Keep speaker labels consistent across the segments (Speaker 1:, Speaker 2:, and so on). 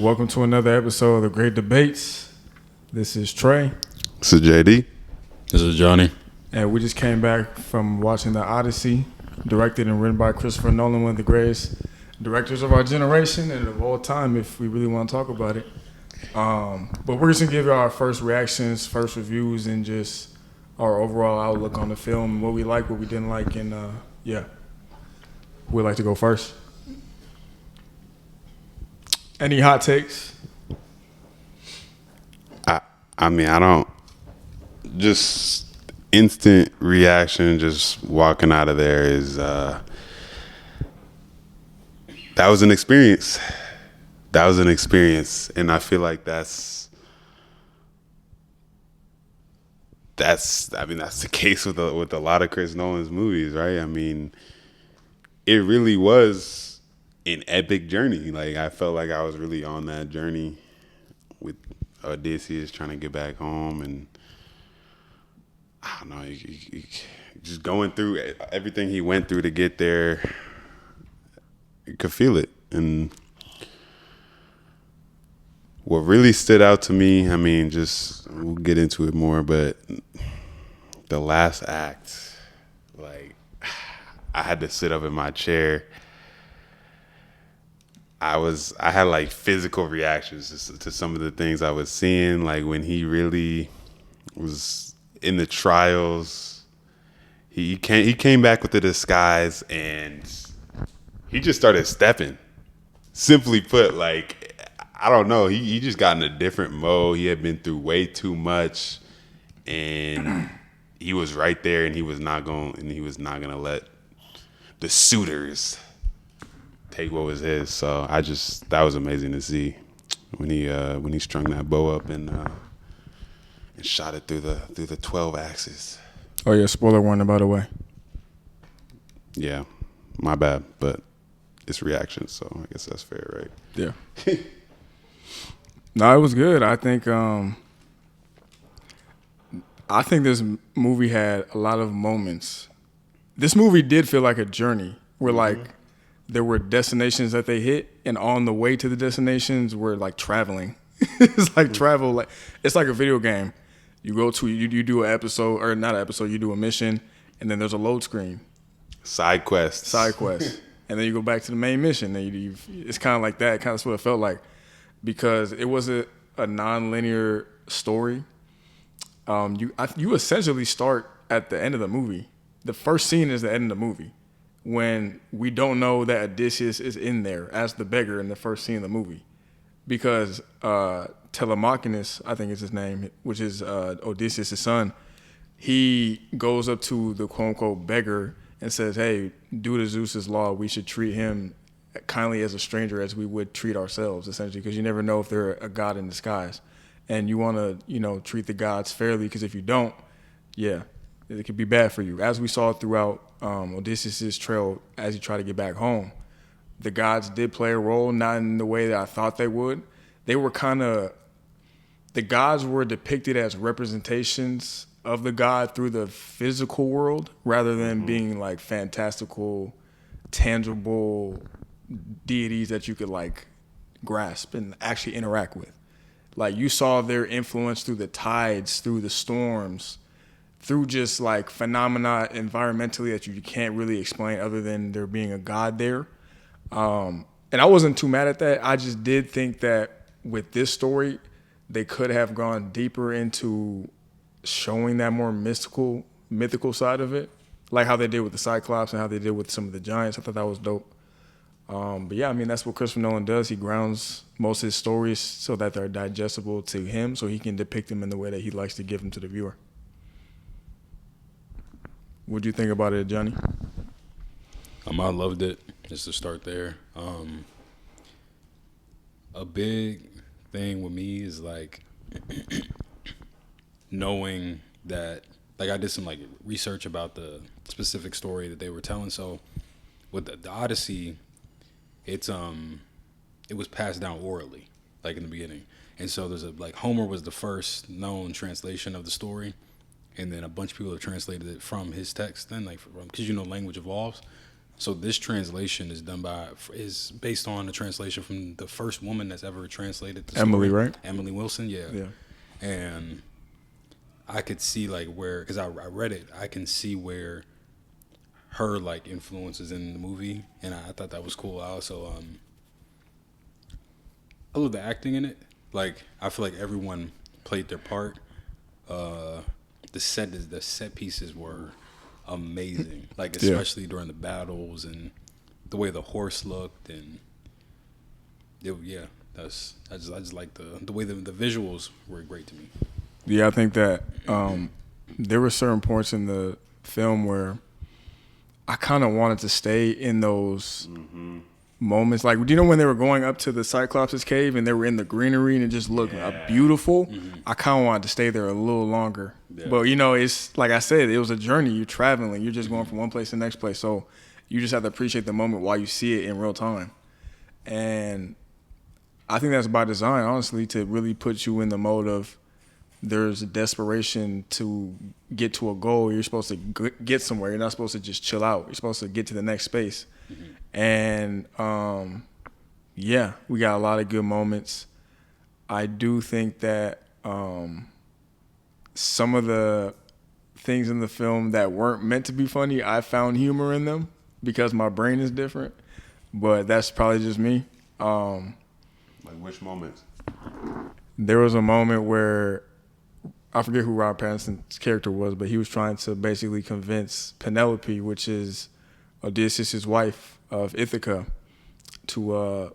Speaker 1: Welcome to another episode of The Great Debates. This is Trey.
Speaker 2: This is JD.
Speaker 3: This is Johnny.
Speaker 1: And we just came back from watching the Odyssey, directed and written by Christopher Nolan, one of the greatest directors of our generation and of all time, if we really want to talk about it. But we're just going to give you our first reactions, first reviews, and just our overall outlook on the film, what we liked, what we didn't like, and who would like to go first? Any hot takes?
Speaker 2: I mean, I don't. Just instant reaction, just walking out of there is. That was an experience. That was an experience, and I feel like that's the case with a lot of Chris Nolan's movies, right? I mean, it really was an epic journey. Like, I felt like I was really on that journey with Odyssey, trying to get back home, and I don't know, just going through everything he went through to get there. You could feel it. And what really stood out to me, I mean, just, we'll get into it more, but the last act, like, I had to sit up in my chair. I had like physical reactions to some of the things I was seeing, like when he really was in the trials. He came back with the disguise and he just started stepping. Simply put, like, I don't know, he just got in a different mode. He had been through way too much, and he was right there, and he was not gonna let the suitors take what was his. So that was amazing to see when he strung that bow up and shot it through the 12 axes.
Speaker 1: Oh yeah, spoiler warning, by the way.
Speaker 2: Yeah, my bad, but it's reaction, so I guess that's fair, right?
Speaker 1: Yeah. No, it was good. I think this movie had a lot of moments. This movie did feel like a journey where like there were destinations that they hit, and on the way to the destinations were like traveling. It's like travel, like it's like a video game. You go to you do an episode, or not an episode, you do a mission, and then there's a load screen.
Speaker 2: Side quest. And
Speaker 1: then you go back to the main mission. And it's kind of like that. Kind of what it felt like, because it was a non-linear story. You essentially start at the end of the movie. The first scene is the end of the movie, when we don't know that Odysseus is in there as the beggar in the first scene of the movie, because Telemachus, I think is his name, which is Odysseus' son, he goes up to the quote-unquote beggar and says, hey, due to Zeus's law, we should treat him kindly as a stranger as we would treat ourselves, essentially, because you never know if they're a god in disguise. And you want to, treat the gods fairly, because if you don't, yeah, it could be bad for you. As we saw throughout Odysseus' trail as he tried to get back home, the gods did play a role, not in the way that I thought they would. They were the gods were depicted as representations of the god through the physical world, rather than being like fantastical, tangible deities that you could like grasp and actually interact with. Like, you saw their influence through the tides, through the storms, through just like phenomena environmentally that you can't really explain other than there being a god there. And I wasn't too mad at that. I just did think that with this story, they could have gone deeper into showing that more mythical side of it, like how they did with the Cyclops and how they did with some of the giants. I thought that was dope. But yeah, I mean, that's what Christopher Nolan does. He grounds most of his stories so that they're digestible to him, so he can depict them in the way that he likes to give them to the viewer. What'd you think about it, Johnny?
Speaker 3: I loved it, just to start there. A big thing with me is like knowing that, like, I did some like research about the specific story that they were telling. So with the Odyssey, it was passed down orally, like in the beginning. And so there's Homer was the first known translation of the story, and then a bunch of people have translated it from his text. Then, because language evolves. So this translation is based on a translation from the first woman that's ever translated the
Speaker 1: Emily,
Speaker 3: story.
Speaker 1: right?
Speaker 3: Emily Wilson, yeah.
Speaker 1: Yeah.
Speaker 3: And I could see like where, because I read it, I can see where her like influences in the movie, and I thought that was cool. I also I love the acting in it. Like I feel like everyone played their part. The set pieces were amazing. Like especially during the battles and the way the horse looked, and I just like the way the visuals were great to me.
Speaker 1: Yeah, I think that there were certain points in the film where I kind of wanted to stay in those moments. Like, do you know when they were going up to the Cyclops' cave and they were in the greenery and it just looked beautiful? I kind of wanted to stay there a little longer. Yeah. But, you know, it's like I said, it was a journey. You're traveling. You're just going from one place to the next place. So you just have to appreciate the moment while you see it in real time. And I think that's by design, honestly, to really put you in the mode of there's a desperation to get to a goal. You're supposed to get somewhere. You're not supposed to just chill out. You're supposed to get to the next space. And, we got a lot of good moments. I do think that some of the things in the film that weren't meant to be funny, I found humor in them because my brain is different. But that's probably just me.
Speaker 2: Like which moments?
Speaker 1: There was a moment where I forget who Rob Pattinson's character was, but he was trying to basically convince Penelope, which is Odysseus' wife of Ithaca, to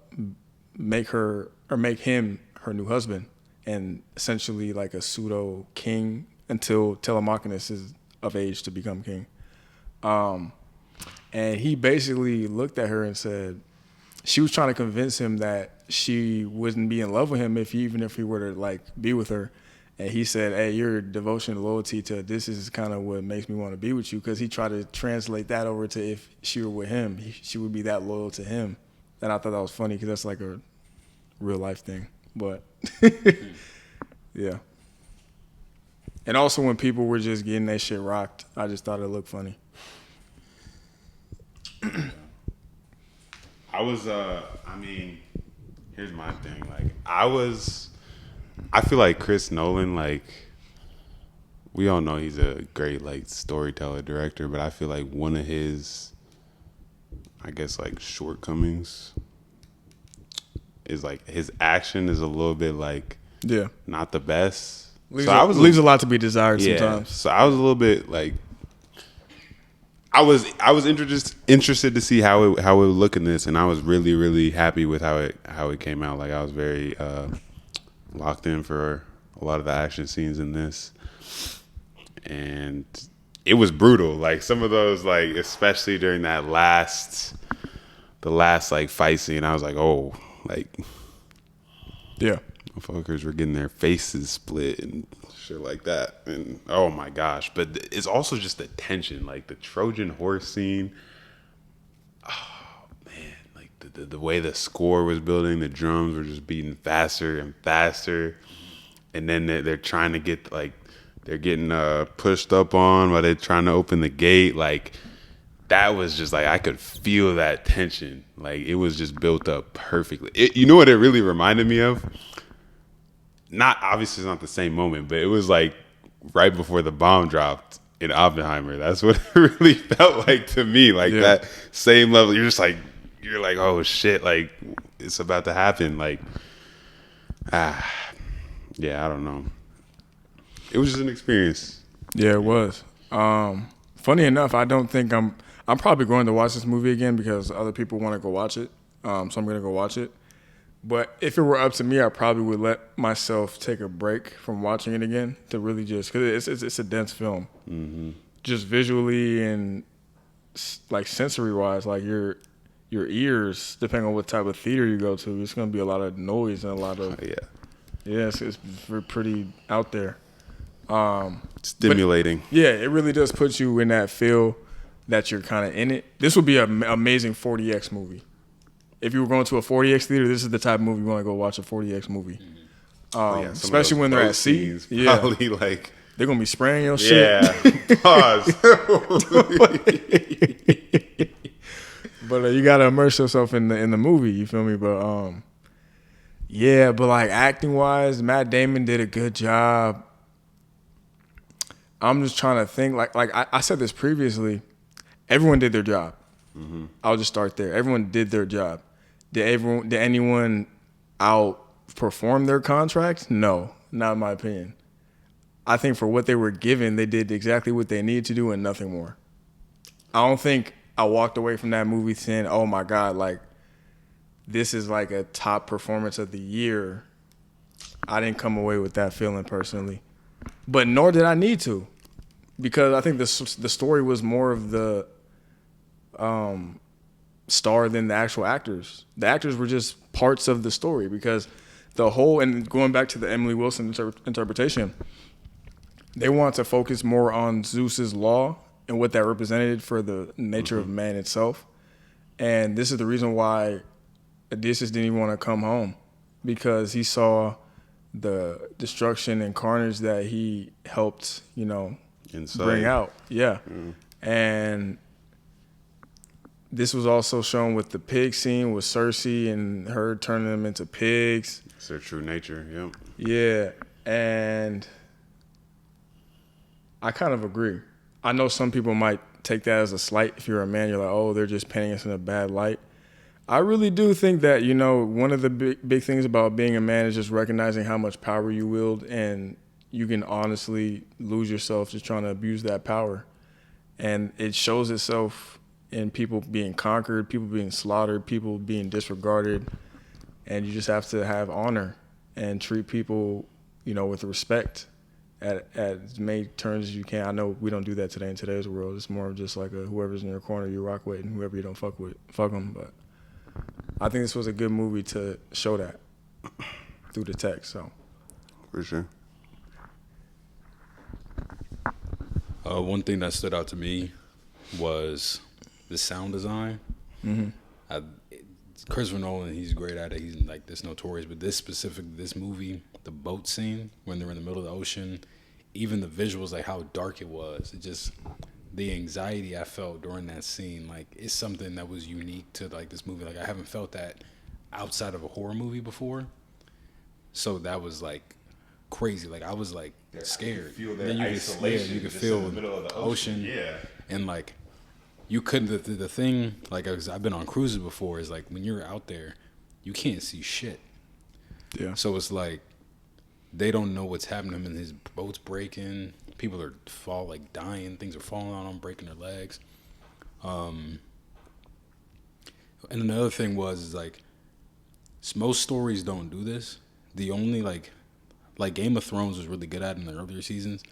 Speaker 1: make him her new husband, and essentially like a pseudo king until Telemachus is of age to become king. And he basically looked at her and said, she was trying to convince him that she wouldn't be in love with him even if he were to like be with her. And he said, hey, your devotion and loyalty to this is kind of what makes me want to be with you, because he tried to translate that over to if she were with him, she would be that loyal to him. And I thought that was funny because that's like a real life thing. But, yeah. And also when people were just getting that shit rocked, I just thought it looked funny.
Speaker 2: Here's my thing. Like, I feel like Chris Nolan, like, we all know he's a great, like, storyteller, director, but I feel like one of his, I guess, like, shortcomings is, like, his action is a little bit, like, not the best.
Speaker 1: Leaves a lot to be desired sometimes.
Speaker 2: So I was a little bit, like, I was interested to see how it would look in this, and I was really, really happy with how it came out. Like, I was very locked in for a lot of the action scenes in this, and it was brutal. Like some of those, like especially during the last like fight scene, I was like, oh, like motherfuckers were getting their faces split and shit like that, and oh my gosh. But it's also just the tension, like the Trojan horse scene. Oh man, like the way the score was building, the drums were just beating faster and faster, and then they're trying to get, like, they're getting pushed up on while they're trying to open the gate. Like, that was just like, I could feel that tension. Like, it was just built up perfectly. You know what it really reminded me of? Obviously it's not the same moment, but it was like right before the bomb dropped in Oppenheimer. That's what it really felt like to me. Like that same level. You're like, oh shit, like it's about to happen. Like, I don't know. It was just an experience.
Speaker 1: Yeah, it was. Funny enough, I don't think I'm probably going to watch this movie again because other people want to go watch it. So I'm going to go watch it. But if it were up to me, I probably would let myself take a break from watching it again to really just, because it's a dense film. Mm-hmm. Just visually and like sensory wise, like your ears, depending on what type of theater you go to, it's going to be a lot of noise and a lot of it's pretty out there.
Speaker 2: Stimulating.
Speaker 1: It really does put you in that feel that you're kind of in it. This would be an amazing 40X movie. If you were going to a 40X theater, this is the type of movie you want to go watch, a 40X movie. Especially when they're at sea.
Speaker 2: Probably like
Speaker 1: they're gonna be spraying your shit.
Speaker 2: Yeah. Pause.
Speaker 1: But you gotta immerse yourself in the movie. You feel me? But yeah. But like acting wise, Matt Damon did a good job. I'm just trying to think. Like I said this previously. Everyone did their job. I'll just start there. Everyone did their job. Did anyone outperform their contract? No, not in my opinion. I think for what they were given, they did exactly what they needed to do and nothing more. I don't think I walked away from that movie saying, "Oh my God, like this is like a top performance of the year." I didn't come away with that feeling personally, but nor did I need to, because I think the story was more of the star than the actual actors. The actors were just parts of the story, because the whole, and going back to the Emily Wilson interpretation, they want to focus more on Zeus's law and what that represented for the nature of man itself. And this is the reason why Odysseus didn't even want to come home, because he saw the destruction and carnage that he helped, bring out. Yeah. And this was also shown with the pig scene with Cersei and her turning them into pigs.
Speaker 2: It's their true nature, yep.
Speaker 1: Yeah, and I kind of agree. I know some people might take that as a slight. If you're a man, you're like, oh, they're just painting us in a bad light. I really do think that, one of the big things about being a man is just recognizing how much power you wield, and you can honestly lose yourself just trying to abuse that power. And it shows itself in people being conquered, people being slaughtered, people being disregarded. And you just have to have honor and treat people, with respect at as many turns as you can. I know we don't do that today in today's world. It's more of just like whoever's in your corner you rock with, and whoever you don't fuck with, fuck them. But I think this was a good movie to show that through the text. So
Speaker 2: for sure.
Speaker 3: One thing that stood out to me was the sound design. Christopher Nolan, he's great at it. He's like this notorious, but this movie, the boat scene when they're in the middle of the ocean, even the visuals, like how dark it was, it just, the anxiety I felt during that scene, like it's something that was unique to like this movie. Like I haven't felt that outside of a horror movie before. So that was like crazy. Like I was like scared.
Speaker 2: You could feel that isolation.
Speaker 3: You could feel
Speaker 2: in the middle of the ocean. Yeah.
Speaker 3: And like you couldn't. The thing, like I've been on cruises before, is like when you're out there, you can't see shit.
Speaker 1: Yeah.
Speaker 3: So it's like they don't know what's happening, and his boat's breaking. People are dying. Things are falling on them, breaking their legs. And another thing is like most stories don't do this. The only like Game of Thrones was really good at in the earlier seasons,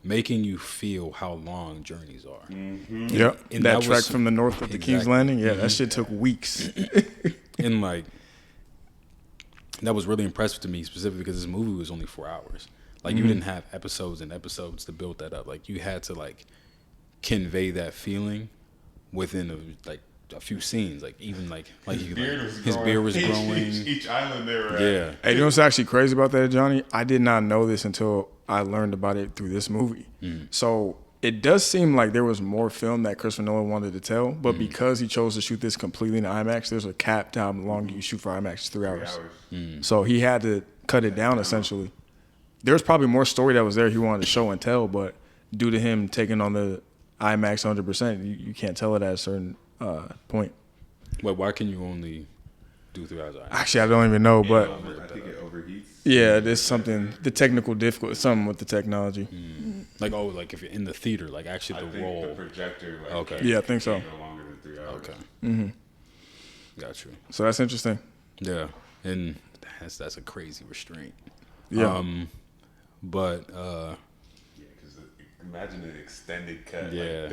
Speaker 3: making you feel how long journeys are.
Speaker 1: Mm-hmm. Yep. And that trek from the north of the King's Landing, that shit took weeks.
Speaker 3: And like that was really impressive to me, specifically because this movie was only 4 hours. Like you didn't have episodes and episodes to build that up. Like you had to like convey that feeling within a few scenes. Like even like his beard was growing.
Speaker 2: Each island they were at.
Speaker 3: Yeah.
Speaker 1: Hey, you know what's actually crazy about that, Johnny? I did not know this until I learned about it through this movie. So it does seem like there was more film that Christopher Nolan wanted to tell, but because he chose to shoot this completely in IMAX, there's a cap to how long you shoot for IMAX. It's 3 hours. So he had to cut it down essentially. There's probably more story that was there he wanted to show and tell, but due to him taking on the IMAX 100%, you can't tell it at a certain point.
Speaker 3: Wait, why can you only do 3 hours?
Speaker 1: Actually, I don't even know, but
Speaker 2: I think it overheats.
Speaker 1: Yeah, there's something, the technical difficulty, something with the technology.
Speaker 3: Like if you're in the theater, like actually the roll.
Speaker 2: The projector. Like,
Speaker 3: okay.
Speaker 1: Yeah, I think so.
Speaker 2: No longer than 3 hours.
Speaker 3: Okay. Got you.
Speaker 1: So that's interesting.
Speaker 3: Yeah, and that's a crazy restraint.
Speaker 1: Yeah.
Speaker 3: But
Speaker 2: because imagine an extended cut,
Speaker 3: yeah.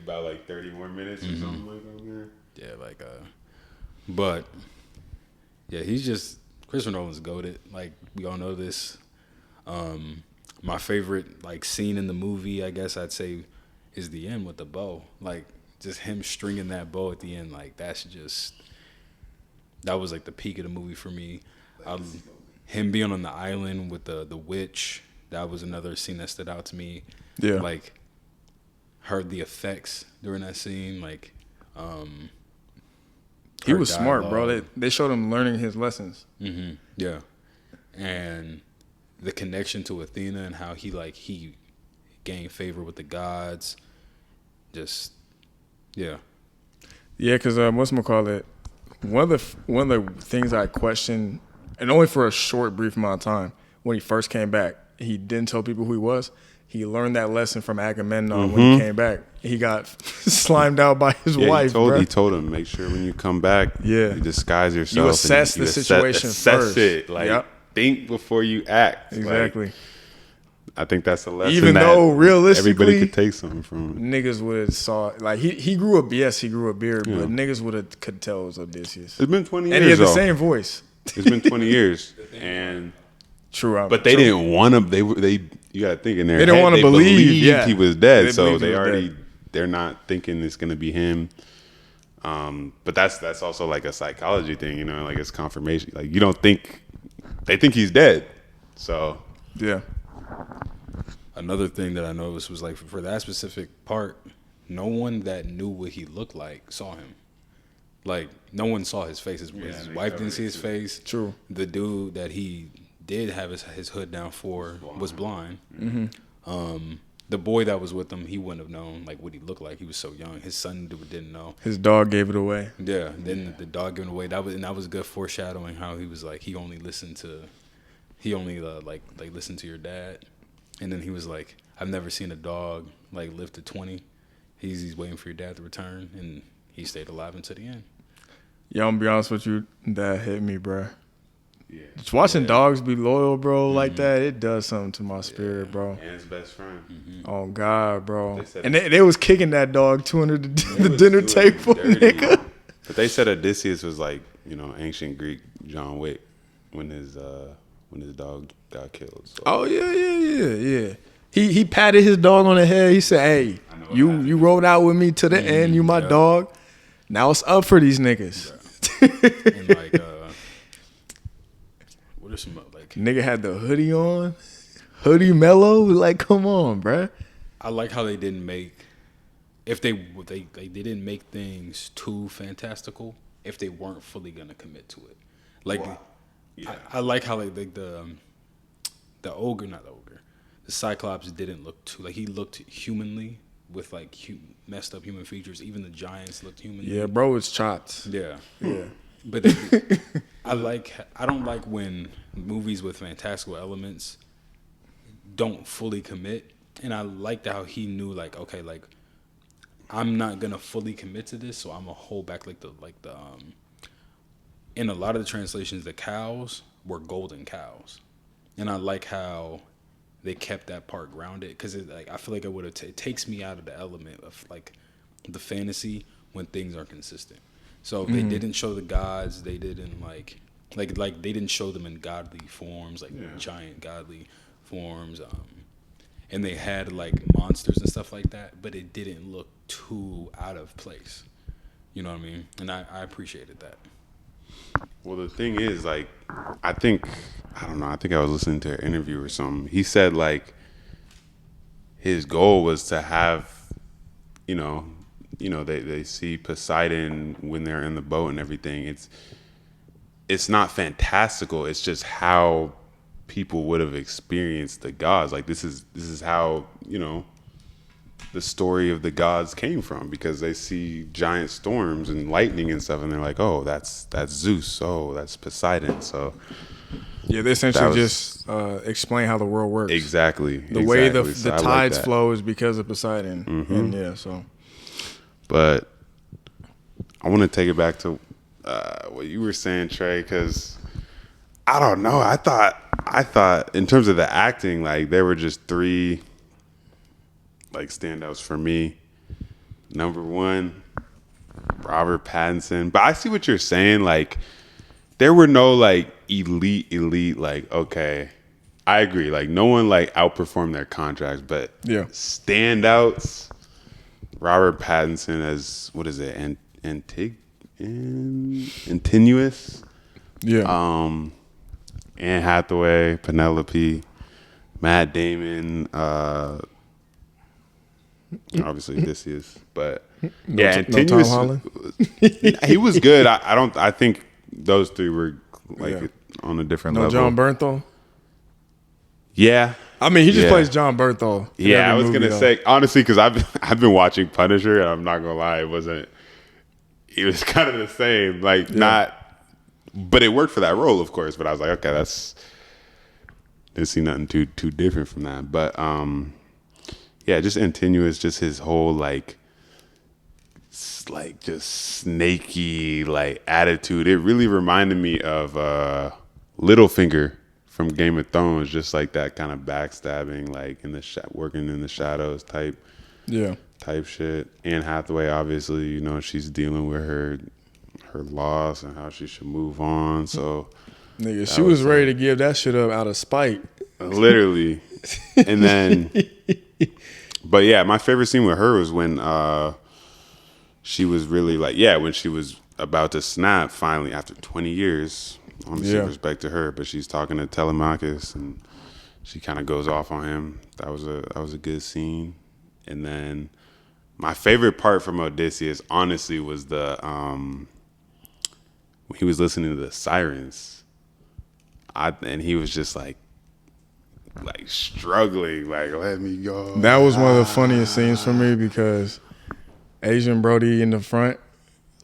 Speaker 2: like 30 more minutes or something like that.
Speaker 3: Yeah, but yeah, he's just Christopher Nolan's goated. Like we all know this. My favorite like scene in the movie, I guess I'd say, is the end with the bow. Like just him stringing that bow at the end. Like that was like the peak of the movie for me. Him being on the island with the witch, that was another scene that stood out to me.
Speaker 1: Yeah.
Speaker 3: Like heard the effects during that scene, like
Speaker 1: He was smart, bro. They showed him learning his lessons.
Speaker 3: Mm-hmm. Yeah, and the connection to Athena and how he gained favor with the gods. Just yeah.
Speaker 1: Yeah, because whatchamacallit, one of the things I questioned, and only for a short, brief amount of time, when he first came back, he didn't tell people who he was. He learned that lesson from Agamemnon when he came back. He got slimed out by his wife.
Speaker 2: He told him, make sure when you come back, you disguise yourself.
Speaker 1: You assess the situation first.
Speaker 2: It. Like, think before you act.
Speaker 1: Exactly.
Speaker 2: Like, I think that's a lesson.
Speaker 1: Even though realistically,
Speaker 2: everybody could take something from it.
Speaker 1: Niggas would have saw like he grew a beard, but niggas could tell it was Odysseus.
Speaker 2: It's been 20 years,
Speaker 1: and he had the same voice.
Speaker 2: It's been 20 years, and
Speaker 1: true.
Speaker 2: But they didn't want him. They you got to think in their
Speaker 1: they didn't want to believe
Speaker 2: he was dead, so they're not thinking it's gonna be him. But that's also like a psychology thing, you know, like it's confirmation. Like you don't think they think he's dead, so
Speaker 1: yeah.
Speaker 3: Another thing that I noticed was like for that specific part, no one that knew what he looked like saw him. Like no one saw his face. His wife didn't see his face.
Speaker 1: True.
Speaker 3: The dude that he did have his hood down for was blind. Mm-hmm. The boy that was with him, he wouldn't have known like what he looked like. He was so young. His son didn't know.
Speaker 1: His dog gave it away.
Speaker 3: Yeah. Then the dog giving away. That was good foreshadowing. How he was like he only listened to your dad. And then he was like, I've never seen a dog like live to 20. He's waiting for your dad to return, and he stayed alive until the end.
Speaker 1: Yeah, I'm gonna be honest with you, that hit me, bro. Yeah. Just watching dogs be loyal, bro, like that, it does something to my spirit, bro.
Speaker 2: And his best friend. Mm-hmm.
Speaker 1: Oh God, bro. And they was kicking that dog to under the dinner table, nigga.
Speaker 2: But they said Odysseus was like, you know, ancient Greek John Wick when his dog got killed. So.
Speaker 1: Oh yeah. He patted his dog on the head. He said, "Hey, you rode out with me to the end. You my dog. Now it's up for these niggas."
Speaker 3: Yeah. And like, what are some like?
Speaker 1: Nigga had the hoodie on, hoodie mellow. Like, come on, bruh.
Speaker 3: I like how they didn't make they didn't make things too fantastical if they weren't fully gonna commit to it. Like. Wow. Yeah. I like how like the Cyclops didn't look too like he looked humanly with like messed up human features. Even the giants looked human.
Speaker 1: Yeah, bro, it's chopped.
Speaker 3: Yeah. But I don't like when movies with fantastical elements don't fully commit. And I liked how he knew like, okay, like I'm not gonna fully commit to this, so I'm gonna hold back like the in a lot of the translations, the cows were golden cows, and I like how they kept that part grounded because like I feel like it takes me out of the element of like the fantasy when things are consistent. So they didn't show the gods, they didn't like they didn't show them in godly forms, like giant godly forms, and they had like monsters and stuff like that, but it didn't look too out of place. You know what I mean? And I appreciated that.
Speaker 2: Well, the thing is, like, I think I was listening to an interview or something. He said, like, his goal was to have, they see Poseidon when they're in the boat and everything. It's not fantastical. It's just how people would have experienced the gods. Like, this is how, the story of the gods came from, because they see giant storms and lightning and stuff, and they're like, oh, that's Zeus, oh, that's Poseidon. So
Speaker 1: yeah, they essentially just explain how the world works.
Speaker 2: Exactly.
Speaker 1: The way the tides flow is because of Poseidon. Mm-hmm. And
Speaker 2: but I want to take it back to what you were saying, Trey, because I don't know. I thought in terms of the acting, like there were just three like standouts for me. Number one, Robert Pattinson. But I see what you're saying. Like, there were no like elite. Like, okay, I agree. Like, no one like outperformed their contracts. But standouts. Robert Pattinson as what is it? Antinuous. Yeah. Anne Hathaway, Penelope, Matt Damon. obviously Odysseus, but
Speaker 1: No Tom
Speaker 2: Antinous,
Speaker 1: Holland?
Speaker 2: he was good. I think those three were like on a different
Speaker 1: No
Speaker 2: level.
Speaker 1: John Bernthal?
Speaker 2: Yeah.
Speaker 1: I mean, he just
Speaker 2: Yeah.
Speaker 1: plays John Bernthal. in
Speaker 2: Yeah,
Speaker 1: every
Speaker 2: I was
Speaker 1: movie,
Speaker 2: gonna
Speaker 1: though.
Speaker 2: say honestly because I've been watching Punisher and I'm not gonna lie, it was kind of the same, like not, but it worked for that role, of course. But I was like, okay, didn't see nothing too different from that. But yeah, just Antinous, just his whole like just snaky like attitude. It really reminded me of Littlefinger from Game of Thrones, just like that kind of backstabbing, like in the working in the shadows type shit. Anne Hathaway, obviously, you know, she's dealing with her loss and how she should move on. So,
Speaker 1: Nigga, she was ready to give that shit up out of spite.
Speaker 2: literally. And then, but yeah, my favorite scene with her was when she was really like, when she was about to snap finally after 20 years. Honestly, respect to her, but she's talking to Telemachus and she kind of goes off on him. That was a good scene. And then my favorite part from Odysseus, honestly, was when he was listening to the sirens. And he was just like struggling, like, let me go.
Speaker 1: That was one of the funniest scenes for me because Asian Brody in the front,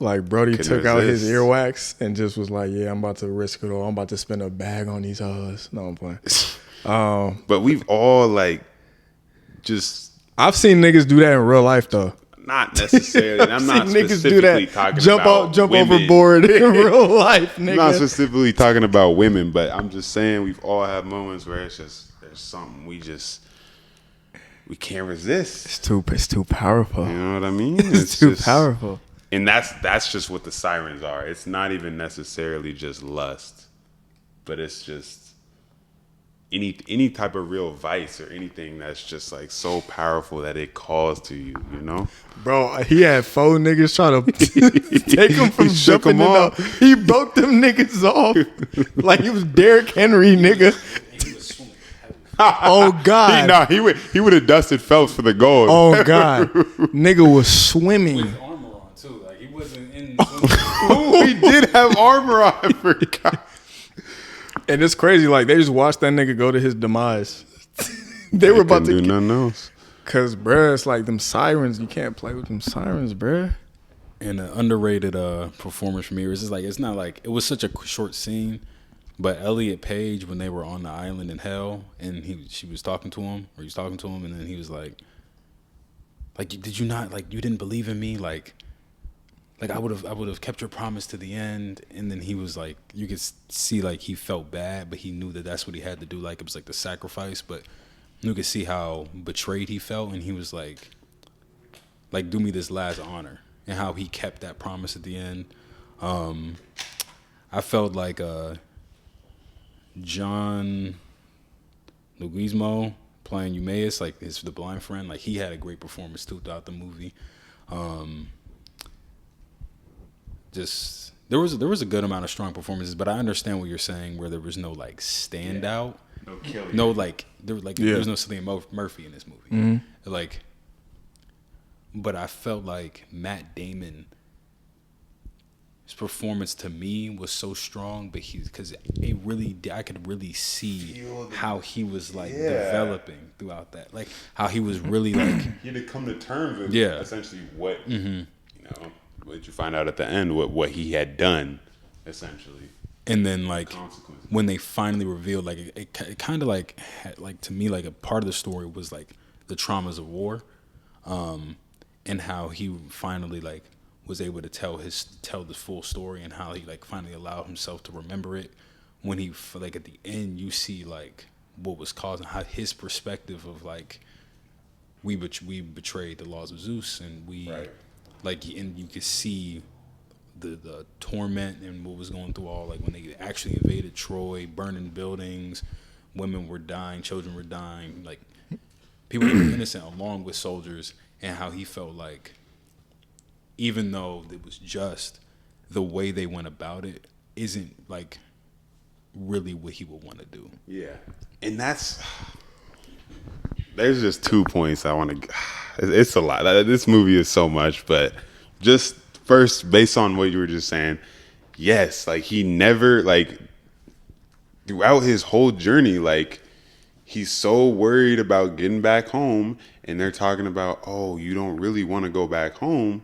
Speaker 1: like Brody took out his earwax and just was like, yeah, I'm about to risk it all. I'm about to spend a bag on these hoes. No, I'm playing.
Speaker 2: But we've all like just
Speaker 1: I've seen niggas do that in real life though.
Speaker 2: not necessarily. I'm not
Speaker 1: niggas do
Speaker 2: specifically
Speaker 1: that.
Speaker 2: talking
Speaker 1: Jump
Speaker 2: about
Speaker 1: out, jump
Speaker 2: women.
Speaker 1: overboard in real life, nigga.
Speaker 2: I'm not specifically talking about women, but I'm just saying we've all had moments where it's just there's something we can't resist.
Speaker 1: It's too powerful.
Speaker 2: You know what I mean?
Speaker 1: It's too powerful.
Speaker 2: And that's just what the sirens are. It's not even necessarily just lust, but it's just any type of real vice or anything that's just like so powerful that it calls to you, you know?
Speaker 1: Bro, he had 4 niggas try to take him from jumping in
Speaker 2: off.
Speaker 1: He broke them niggas off like he was Derrick Henry, nigga. Oh God!
Speaker 2: He would have dusted Phelps for the gold.
Speaker 1: Oh God! Nigga was swimming.
Speaker 3: With armor on too, like he wasn't in.
Speaker 2: He did have armor on. I forgot.
Speaker 1: And it's crazy, like they just watched that nigga go to his demise. They were about to
Speaker 2: do nothing else.
Speaker 1: Cause bruh, it's like them sirens. You can't play with them sirens, bruh.
Speaker 3: And an underrated performance from me is just like it's not like it was such a short scene, but Elliot Page when they were on the island in hell and she was talking to him or he's talking to him and then he was like did you not like you didn't believe in me like I would have kept your promise to the end. And then he was like, you could see like he felt bad, but he knew that that's what he had to do. Like it was like the sacrifice, but you could see how betrayed he felt. And he was like do me this last honor, and how he kept that promise at the end. I felt like John Leguizamo playing Eumaeus, like the blind friend, like he had a great performance too throughout the movie. Just there was a good amount of strong performances, but I understand what you're saying where there was no like standout,
Speaker 2: no killing,
Speaker 3: no like there was no Cillian Murphy in this movie, like. But I felt like Matt Damon's performance to me was so strong, but because it really I could really see how he was like developing throughout that, like how he was really like
Speaker 2: he had to come to terms with essentially what you know. What you find out at the end, what he had done, essentially.
Speaker 3: And then like when they finally revealed, like it kind of like had, like to me like a part of the story was like the traumas of war, and how he finally like was able to tell the full story and how he like finally allowed himself to remember it. When he like at the end, you see like what was causing how his perspective of like we betrayed the laws of Zeus and we. Right. Like, and you could see the torment and what was going through all, like, when they actually invaded Troy, burning buildings, women were dying, children were dying, like, people were innocent along with soldiers, and how he felt like, even though it was just, the way they went about it isn't, like, really what he would want to do.
Speaker 2: Yeah. And that's There's just 2 points I want to. It's a lot. This movie is so much, but just first, based on what you were just saying, yes, like he never like throughout his whole journey, like he's so worried about getting back home, and they're talking about, oh, you don't really want to go back home.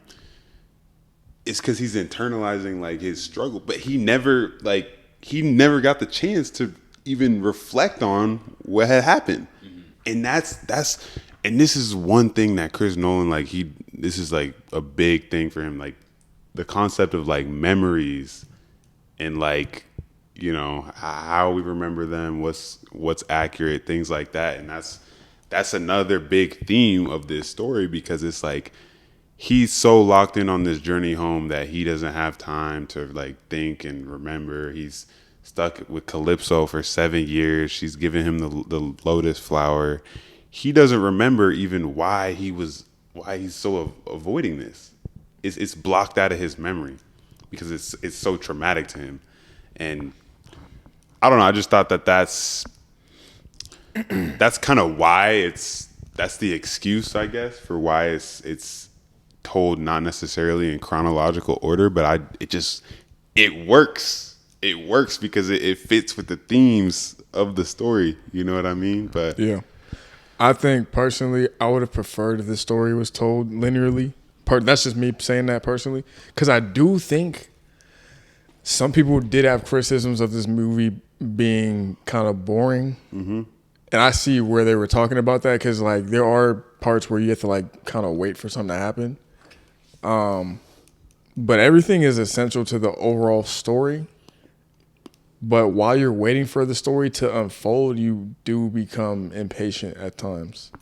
Speaker 2: It's because he's internalizing like his struggle, but he never got the chance to even reflect on what had happened. And and this is one thing that Chris Nolan, like this is like a big thing for him, like the concept of like memories and like, you know, how we remember them, what's accurate, things like that. And that's another big theme of this story, because it's like he's so locked in on this journey home that he doesn't have time to like think and remember. He's stuck with Calypso for 7 years. She's giving him the lotus flower. He doesn't remember even why he's so avoiding this. It's blocked out of his memory because it's so traumatic to him. And I don't know. I just thought that's kind of why that's the excuse, I guess, for why it's told not necessarily in chronological order, but it works. It works because it fits with the themes of the story. You know what I mean? But
Speaker 1: yeah, I think personally, I would have preferred if the story was told linearly. That's just me saying that personally, because I do think some people did have criticisms of this movie being kind of boring. Mm-hmm. And I see where they were talking about that, because like there are parts where you have to like kind of wait for something to happen. But everything is essential to the overall story. But while you're waiting for the story to unfold, you do become impatient at times.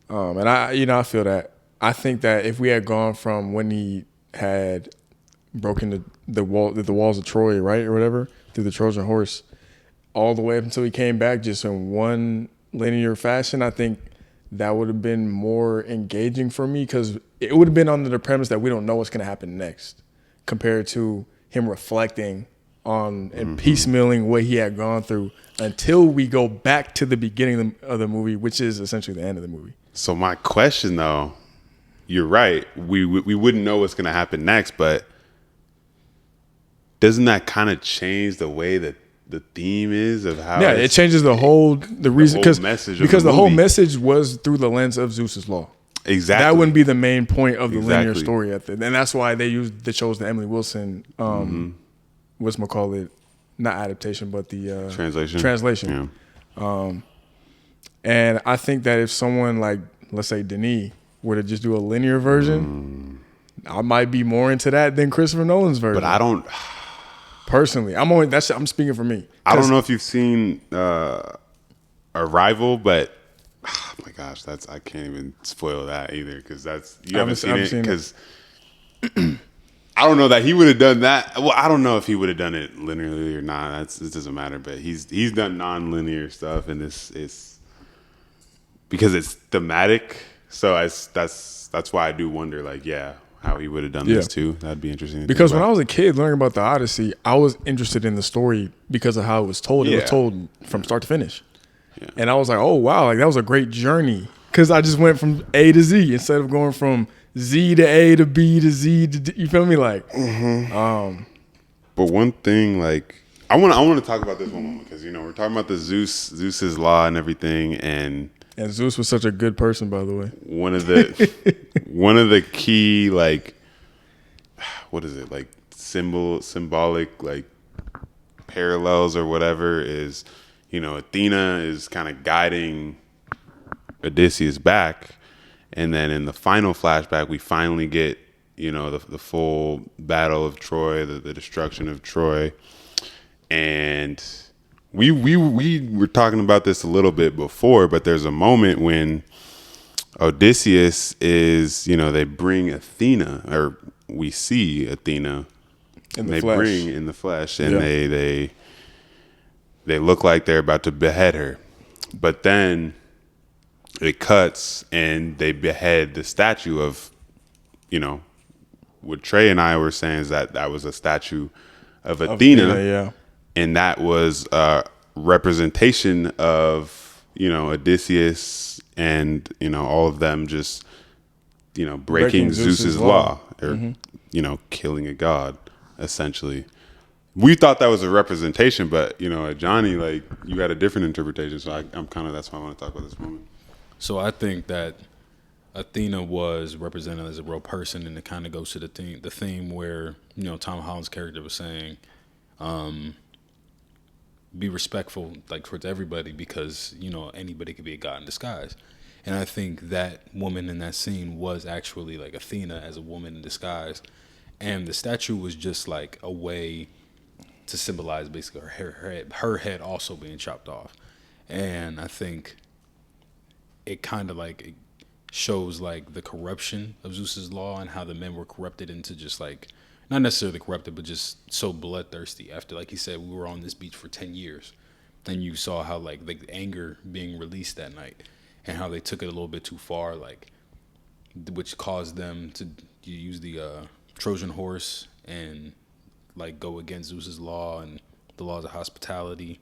Speaker 1: And I feel that. I think that if we had gone from when he had broken the walls of Troy, right, or whatever, through the Trojan horse, all the way up until he came back just in one linear fashion, I think that would have been more engaging for me, because it would have been under the premise that we don't know what's going to happen next, compared to him reflecting on and piecemealing what he had gone through until we go back to the beginning of the movie, which is essentially the end of the movie.
Speaker 2: So my question, though, you're right. We wouldn't know what's going to happen next, but doesn't that kind of change the way that the theme is of how?
Speaker 1: Yeah, it changes the reason, because the whole message was through the lens of Zeus's law.
Speaker 2: Exactly.
Speaker 1: That wouldn't be the main point of the linear story, and that's why they chose the Emily Wilson. Whatchamacallit, not adaptation, but the translation. Yeah. And I think that if someone like, let's say, Denis were to just do a linear version, I might be more into that than Christopher Nolan's version.
Speaker 2: But I don't.
Speaker 1: Personally, I'm speaking for me.
Speaker 2: I don't know if you've seen Arrival, but oh my gosh, I can't even spoil that either, because you haven't seen it, because I don't know that he would have done that. Well, I don't know if he would have done it linearly or not. It doesn't matter. But he's done non-linear stuff, and it's because it's thematic. So that's why I do wonder, like, how he would have done this too. That'd be interesting.
Speaker 1: Because when I was a kid learning about the Odyssey, I was interested in the story because of how it was told. It was told from start to finish, and I was like, oh wow, like that was a great journey, because I just went from A to Z instead of going from Z to A to B to Z to D. You feel me? Like,
Speaker 2: but one thing, like, I want to talk about this one moment, because we're talking about the Zeus's law and everything, and
Speaker 1: Zeus was such a good person, by the way.
Speaker 2: One of the key, like, what is it, like symbolic like parallels or whatever is, Athena is kind of guiding Odysseus back. And then in the final flashback, we finally get, the full battle of Troy, the destruction of Troy. And we were talking about this a little bit before, but there's a moment when Odysseus is, they bring Athena, or we see Athena
Speaker 1: in the flesh.
Speaker 2: Bring in the flesh, and they look like they're about to behead her. But then it cuts and they behead the statue of, what Trey and I were saying is that was a statue of Athena. And that was a representation of, Odysseus and all of them just breaking
Speaker 1: Breaking
Speaker 2: Zeus's
Speaker 1: Zeus's
Speaker 2: law,
Speaker 1: law.
Speaker 2: or killing a god, essentially. We thought that was a representation, but Johnny, like, you had a different interpretation. So I'm kind of, that's why I want to talk about this moment.
Speaker 3: So I think that Athena was represented as a real person, and it kind of goes to the theme where Tom Holland's character was saying, be respectful like towards everybody, because anybody could be a god in disguise. And I think that woman in that scene was actually like Athena as a woman in disguise, and the statue was just like a way to symbolize basically her head also being chopped off. And I think it kind of like it shows like the corruption of Zeus's law and how the men were corrupted into just like, not necessarily corrupted, but just so bloodthirsty. After, like he said, we were on this beach for 10 years. And you saw how like the anger being released that night, and how they took it a little bit too far, like, which caused them to use the Trojan horse and like go against Zeus's law and the laws of hospitality.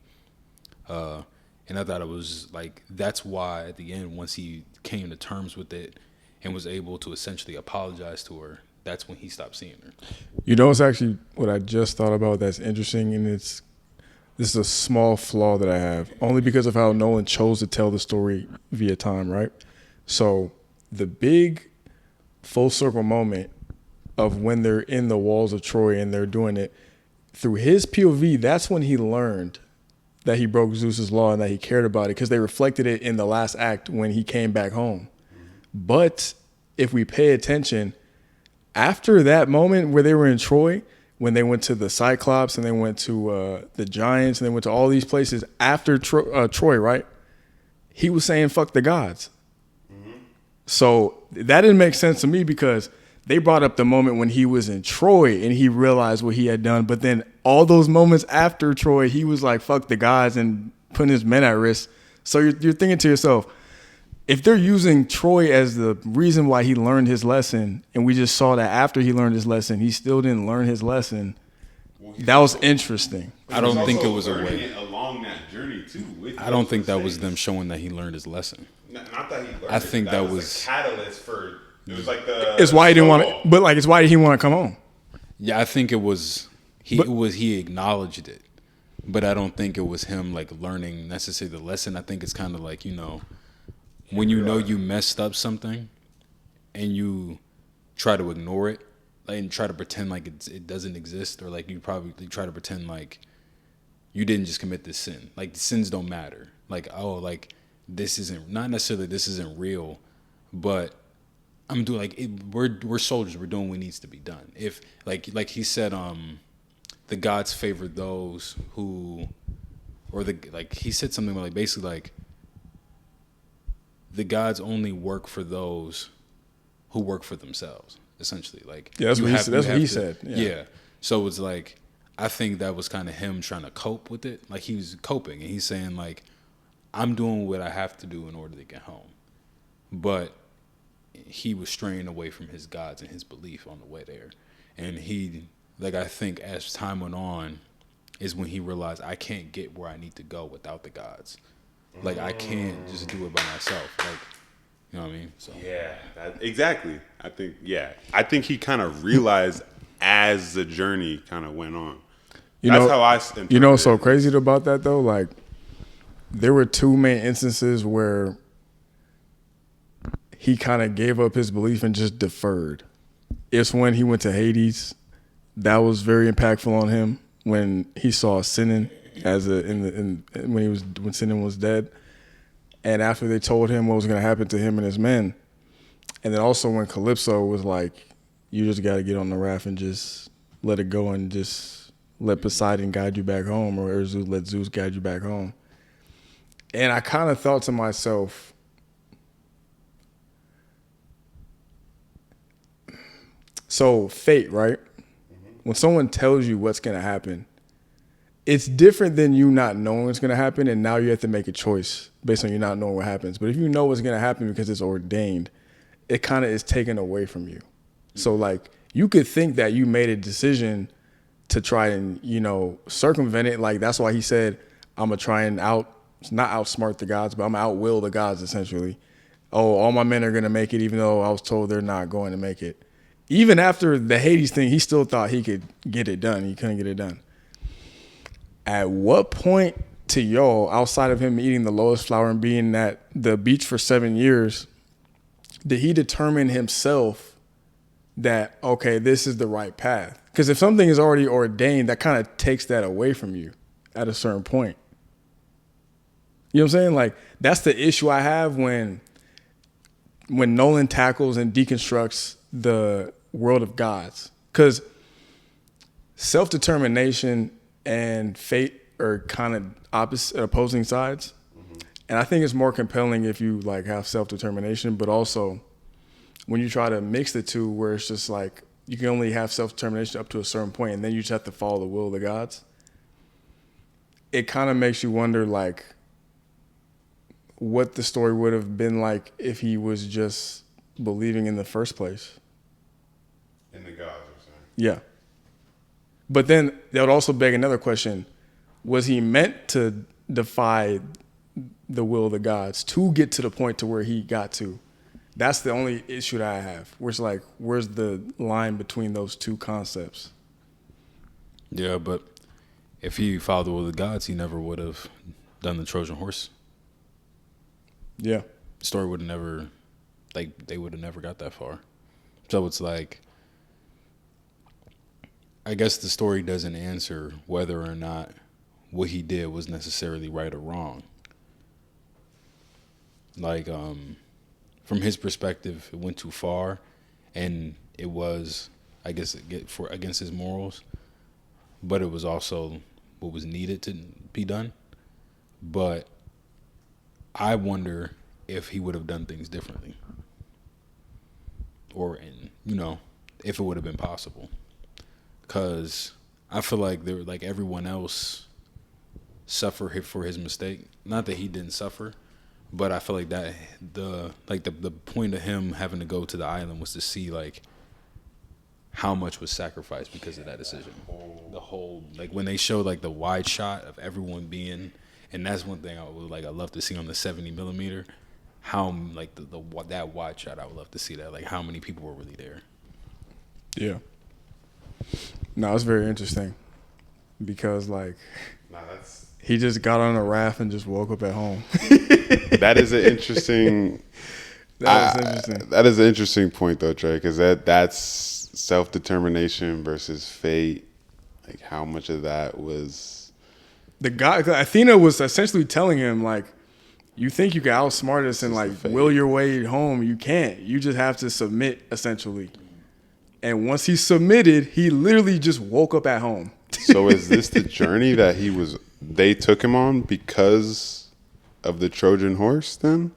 Speaker 3: And I thought it was like, that's why at the end, once he came to terms with it and was able to essentially apologize to her, that's when he stopped seeing her.
Speaker 1: It's actually what I just thought about that's interesting, and this is a small flaw that I have, only because of how Nolan chose to tell the story via time, right? So the big full circle moment of when they're in the walls of Troy and they're doing it through his POV, that's when he learned that he broke Zeus's law and that he cared about it, because they reflected it in the last act when he came back home. But if we pay attention, after that moment where they were in Troy, when they went to the Cyclops and they went to the Giants and they went to all these places after Troy, right? He was saying, fuck the gods. So that didn't make sense to me, because they brought up the moment when he was in Troy and he realized what he had done. But then all those moments after Troy, he was like, fuck the gods, and putting his men at risk. So you're thinking to yourself, if they're using Troy as the reason why he learned his lesson, and we just saw that after he learned his lesson, he still didn't learn his lesson, that was interesting.
Speaker 3: I don't think it was a way.
Speaker 2: Along that journey too.
Speaker 3: I don't think that was them showing that he learned his lesson.
Speaker 2: Not that he learned.
Speaker 3: I think that was
Speaker 2: the catalyst for. It was like the.
Speaker 1: It's why he didn't want to. But like, it's why he want to come home.
Speaker 3: Yeah, I think it was. He acknowledged it, but I don't think it was him like learning necessarily the lesson. I think it's kind of like when you messed up something, and you try to ignore it, and try to pretend like it doesn't exist, or like you probably try to pretend like you didn't just commit this sin. Like the sins don't matter. Like, oh, like this isn't, not necessarily this isn't real, but I'm doing like we're soldiers. We're doing what needs to be done. If like he said, the gods favor those who, or he said something like basically like the gods only work for those who work for themselves. Essentially, like
Speaker 1: yeah, that's what he said.
Speaker 3: Yeah. So it's like, I think that was kind of him trying to cope with it. Like he was coping, and he's saying like, I'm doing what I have to do in order to get home, but he was straying away from his gods and his belief on the way there. And he, like, I think as time went on is when he realized, I can't get where I need to go without the gods. Like I can't just do it by myself. Like, you know what I mean? So
Speaker 2: yeah, exactly. I think he kind of realized as the journey kind of went on. That's how I interpreted
Speaker 1: what's so crazy about that though? Like, there were two main instances where he kind of gave up his belief and just deferred. It's when he went to Hades. That was very impactful on him, when he saw Sinan when Sinan was dead, and after they told him what was going to happen to him and his men, and then also when Calypso was like, "You just got to get on the raft and just let it go and just let Poseidon guide you back home, or let Zeus guide you back home." And I kind of thought to myself, so fate, right? When someone tells you what's going to happen, it's different than you not knowing what's going to happen, and now you have to make a choice based on you not knowing what happens. But if you know what's going to happen because it's ordained, it kind of is taken away from you. So like, you could think that you made a decision to try and, circumvent it. Like, that's why he said, I'm going to try and not outsmart the gods, but I'm going to outwill the gods, essentially. oh, all my men are going to make it, even though I was told they're not going to make it. Even after the Hades thing, he still thought he could get it done. He couldn't get it done. At what point to y'all, outside of him eating the lotus flower and being at the beach for 7 years, did he determine himself that, okay, this is the right path? Because if something is already ordained, that kind of takes that away from you at a certain point. You know what I'm saying? Like, that's the issue I have when Nolan tackles and deconstructs the world of gods. Because self-determination and fate are kind of opposing sides. Mm-hmm. And I think it's more compelling if you like have self-determination, but also when you try to mix the two where it's just like you can only have self-determination up to a certain point and then you just have to follow the will of the gods. It kind of makes you wonder like what the story would have been like if he was just believing in the first place.
Speaker 2: In the gods, you're saying?
Speaker 1: Yeah. But then that would also beg another question. Was he meant to defy the will of the gods to get to the point to where he got to? That's the only issue that I have. Where it's like, where's the line between those two concepts?
Speaker 3: Yeah, but if he followed the will of the gods, he never would have done the Trojan horse.
Speaker 1: Yeah.
Speaker 3: The story would have never, like, they would have never got that far. So it's like, I guess the story doesn't answer whether or not what he did was necessarily right or wrong. Like, from his perspective, it went too far, and it was, I guess, against his morals, but it was also what was needed to be done. But I wonder if he would have done things differently, or, if it would have been possible. Because I feel like there, like everyone else, suffered for his mistake. Not that he didn't suffer, but I feel like that the point of him having to go to the island was to see like how much was sacrificed because of that decision. The whole like when they showed like the wide shot of everyone being, and that's one thing I love to see on the 70 millimeter. How like that wide shot, I would love to see that. Like how many people were really there.
Speaker 1: Yeah. No, it's very interesting because like he just got on a raft and just woke up at home.
Speaker 2: That is an interesting. That is an interesting point though, Trey, because that's self-determination versus fate. Like how much of that was
Speaker 1: the guy? Athena was essentially telling him like, you think you can outsmart us and like will your way home? You can't. You just have to submit essentially. And once he submitted, he literally just woke up at home.
Speaker 2: So is this the journey that they took him on because of the Trojan horse then?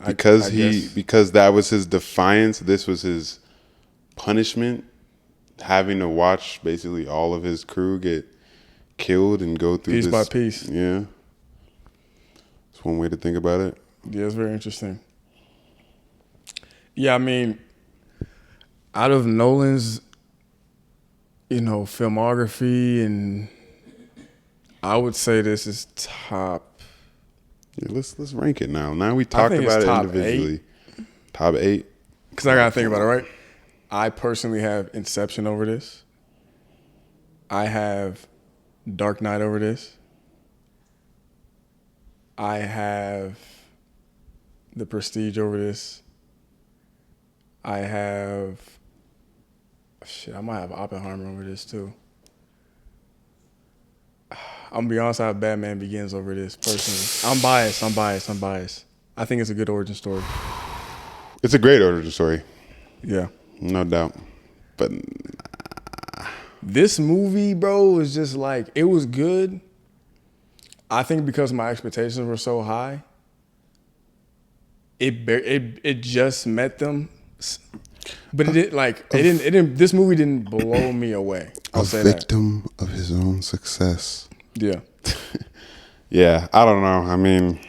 Speaker 2: Because because that was his defiance, this was his punishment, having to watch basically all of his crew get killed and go through
Speaker 1: piece by piece.
Speaker 2: Yeah. That's one way to think about it.
Speaker 1: Yeah, it's very interesting. Yeah, I mean, out of Nolan's, filmography, and I would say this is top.
Speaker 2: Yeah, let's rank it now. Now we talked about it individually. 8. Top 8.
Speaker 1: Because I gotta think about it, right? I personally have Inception over this. I have Dark Knight over this. I have The Prestige over this. I have I might have Oppenheimer over this too. I'm gonna be honest, I have Batman Begins over this personally. I'm biased. I think it's a good origin story.
Speaker 2: It's a great origin story.
Speaker 1: Yeah.
Speaker 2: No doubt. But
Speaker 1: this movie, bro, is just like, it was good. I think because my expectations were so high, it just met them. But this movie didn't blow me away. I'll say that. A
Speaker 2: victim of his own success.
Speaker 1: Yeah.
Speaker 2: Yeah, I don't know. I mean,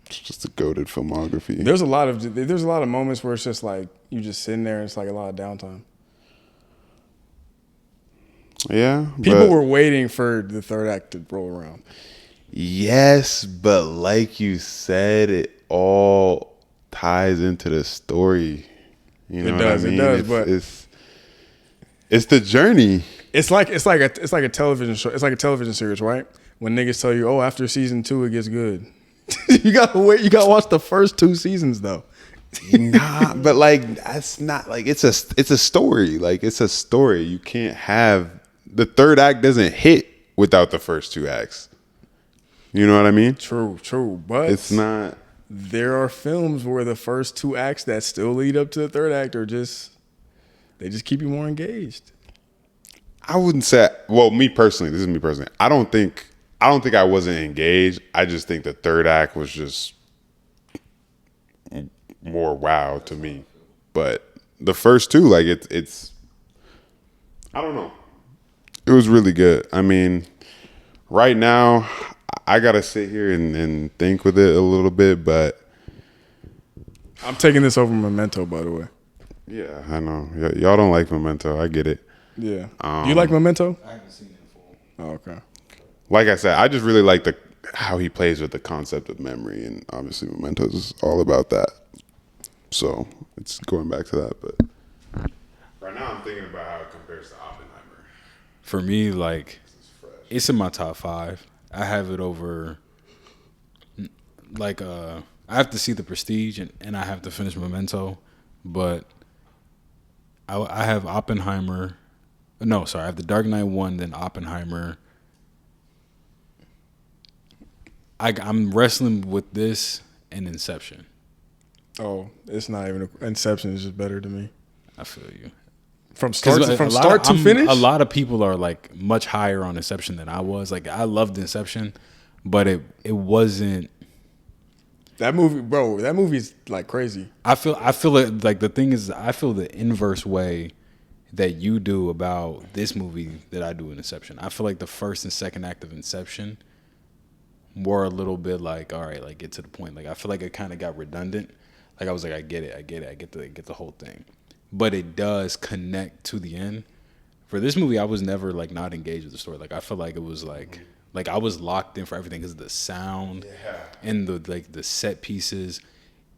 Speaker 2: it's just a goated filmography.
Speaker 1: There's a lot of moments where it's just like you just sitting there and it's like a lot of downtime.
Speaker 2: Yeah.
Speaker 1: People were waiting for the third act to roll around.
Speaker 2: Yes, but like you said, it all ties into the story. You know
Speaker 1: It does,
Speaker 2: what I mean?
Speaker 1: it does, but
Speaker 2: it's the journey.
Speaker 1: it's like a television show. It's like a television series, right? When niggas tell you, oh, after season 2 it gets good. You gotta wait. You gotta watch the first 2 seasons though.
Speaker 2: Nah, but like that's not like it's a story. Like it's a story. You can't have the third act doesn't hit without the first 2 acts. You know what I mean?
Speaker 1: True, but
Speaker 2: It's not.
Speaker 1: there are films where the first 2 acts that still lead up to the third act are just keep you more engaged.
Speaker 2: I wouldn't say. Well, me personally, this is me personally. I don't think I wasn't engaged. I just think the third act was just more wow to me. But the first 2, like it's I don't know. It was really good. I mean, right now I gotta sit here and think with it a little bit, but
Speaker 1: I'm taking this over Memento, by the way.
Speaker 2: yeah, I know. Y'all don't like Memento. I get it.
Speaker 1: Yeah. Do you like Memento?
Speaker 3: I haven't seen it in full.
Speaker 1: Oh, okay.
Speaker 2: Like I said, I just really like how he plays with the concept of memory, and obviously Memento is all about that. So it's going back to that, but right now I'm thinking about how it compares to Oppenheimer.
Speaker 3: For me, like, it's in my top 5. I have it over, like, I have to see The Prestige and I have to finish Memento, but I have Oppenheimer. No, sorry, I have The Dark Knight 1, then Oppenheimer. I'm wrestling with this and Inception.
Speaker 1: Oh, it's not even Inception is just better to me.
Speaker 3: I feel you.
Speaker 1: From start to finish?
Speaker 3: A lot of people are like much higher on Inception than I was. Like I loved Inception, but it wasn't.
Speaker 1: That movie, bro. That movie's like crazy.
Speaker 3: I feel it, like the thing is, I feel the inverse way that you do about this movie that I do in Inception. I feel like the first and second act of Inception were a little bit like, all right, like get to the point. Like I feel like it kind of got redundant. Like I was like, I get the whole thing, but it does connect to the end. For this movie, I was never like not engaged with the story. Like I feel like it was like I was locked in for everything because of the sound and the set pieces.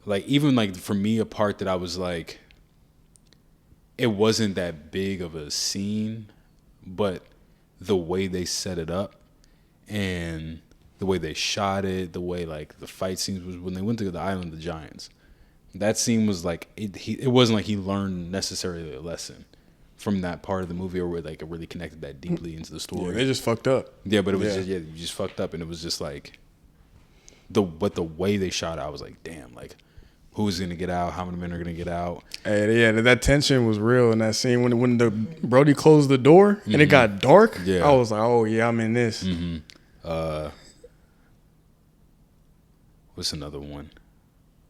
Speaker 3: Like even like for me, a part that I was like, it wasn't that big of a scene, but the way they set it up and the way they shot it, the way like the fight scenes was when they went to the Island of the Giants. That scene was like it wasn't like he learned necessarily a lesson from that part of the movie, or like it really connected that deeply into the story.
Speaker 1: Yeah, they just fucked up.
Speaker 3: Yeah, but it was you just fucked up, and it was just like the way they shot it, I was like, damn, like who's gonna get out? How many men are gonna get out?
Speaker 1: Hey, yeah, that tension was real in that scene when the Brody closed the door and it got dark.
Speaker 3: Yeah.
Speaker 1: I was like, oh yeah, I'm in this.
Speaker 3: What's another one?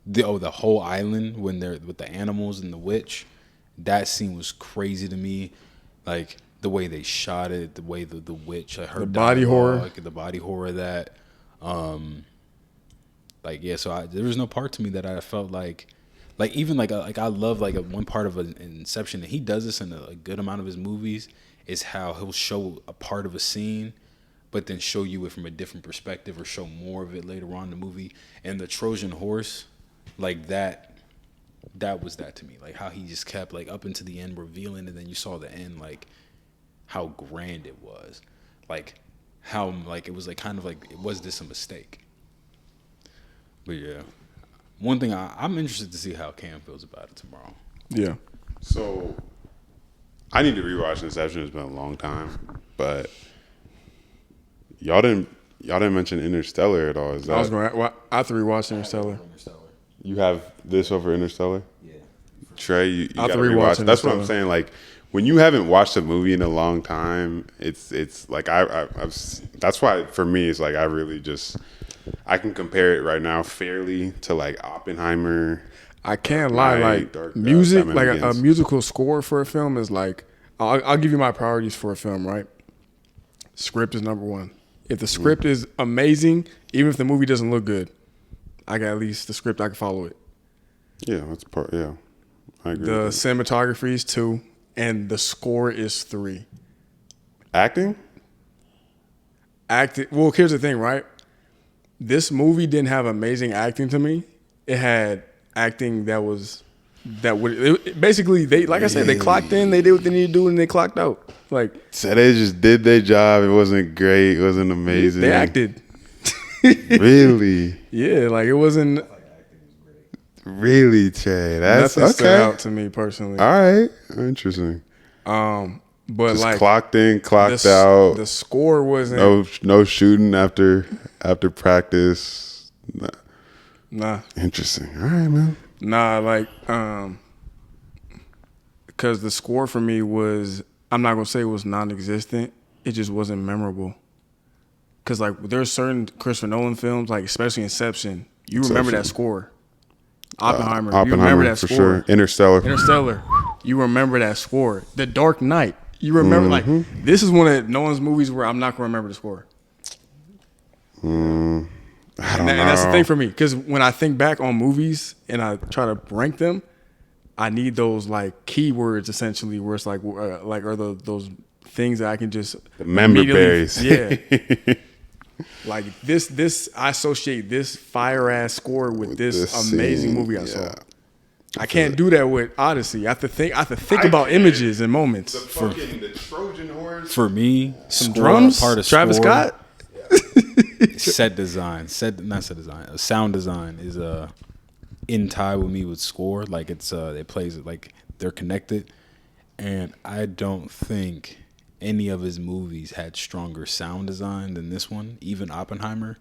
Speaker 3: The whole island when they're with the animals and the witch. That scene was crazy to me. Like the way they shot it, the way the witch, like her
Speaker 1: The body horror.
Speaker 3: the body horror of that. Like yeah, so there was no part to me that I felt like even like I love like one part of an Inception, and he does this in a good amount of his movies, is how he'll show a part of a scene, but then show you it from a different perspective or show more of it later on in the movie. And the Trojan horse, like that was that to me. Like how he just kept like up into the end revealing, and then you saw the end, like how grand it was. Like how like it was like kind of like, was this a mistake? But yeah. One thing I'm interested to see how Cam feels about it tomorrow.
Speaker 1: Yeah.
Speaker 2: So I need to rewatch Inception. It's been a long time, but y'all didn't mention Interstellar at all. Is that
Speaker 1: I was going to I have to rewatch Interstellar.
Speaker 2: you have this over Interstellar?
Speaker 3: Yeah.
Speaker 2: Trey, you
Speaker 1: I'll
Speaker 2: got
Speaker 1: have
Speaker 2: to
Speaker 1: to
Speaker 2: rewatch.
Speaker 1: rewatch
Speaker 2: That's what I'm
Speaker 1: Interstellar.
Speaker 2: saying. Like when you haven't watched a movie in a long time, it's like I've that's why for me it's like I really just I can compare it right now fairly to like Oppenheimer.
Speaker 1: I can't lie, like
Speaker 2: Dark
Speaker 1: music,
Speaker 2: Batman
Speaker 1: like a
Speaker 2: Begins.
Speaker 1: musical score for a film is like, I'll give you my priorities for a film, right? Script is number one. If the script is amazing, even if the movie doesn't look good, I got at least the script, I can follow it.
Speaker 2: Yeah, that's part. Yeah, I agree.
Speaker 1: The
Speaker 2: with that.
Speaker 1: cinematography is 2, and the score is 3.
Speaker 2: Acting?
Speaker 1: Acting. Well, here's the thing, right? This movie didn't have amazing acting to me. It had acting that basically they like I said they clocked in, they did what they needed to do, and they clocked out. Like
Speaker 2: So they just did their job. It wasn't great. It wasn't amazing.
Speaker 1: they acted.
Speaker 2: Really,
Speaker 1: Yeah, like it wasn't.
Speaker 2: really, Trey. That's
Speaker 1: Nothing stood
Speaker 2: okay.
Speaker 1: out to me personally.
Speaker 2: All right, interesting.
Speaker 1: But
Speaker 2: Just
Speaker 1: like
Speaker 2: clocked in, clocked
Speaker 1: the,
Speaker 2: out.
Speaker 1: the score wasn't.
Speaker 2: No shooting after practice.
Speaker 1: Nah,
Speaker 2: Interesting. All right, man.
Speaker 1: like because the score for me was, I'm not gonna say it was non-existent. It just wasn't memorable. Cause like there's certain Christopher Nolan films, like especially Inception, you remember that score. Oppenheimer, you remember that
Speaker 2: for
Speaker 1: score.
Speaker 2: sure.
Speaker 1: Interstellar, you remember that score. The Dark Knight, you remember like this is one of Nolan's movies where I'm not gonna remember the score.
Speaker 2: I don't know.
Speaker 1: And that's the thing for me, because when I think back on movies and I try to rank them, I need those like keywords essentially, where it's like are those things that I can just
Speaker 2: The member berries.
Speaker 1: Yeah. Like this, I associate this fire ass score with this amazing movie I saw. I can't do that with Odyssey. I have to think about images and moments.
Speaker 2: The Trojan horse.
Speaker 3: For me,
Speaker 1: Some drums,
Speaker 3: part of
Speaker 1: Travis
Speaker 3: score,
Speaker 1: Scott.
Speaker 3: sound design is in tie with me with score. Like it plays it like they're connected, and I don't think any of his movies had stronger sound design than this one. Even Oppenheimer,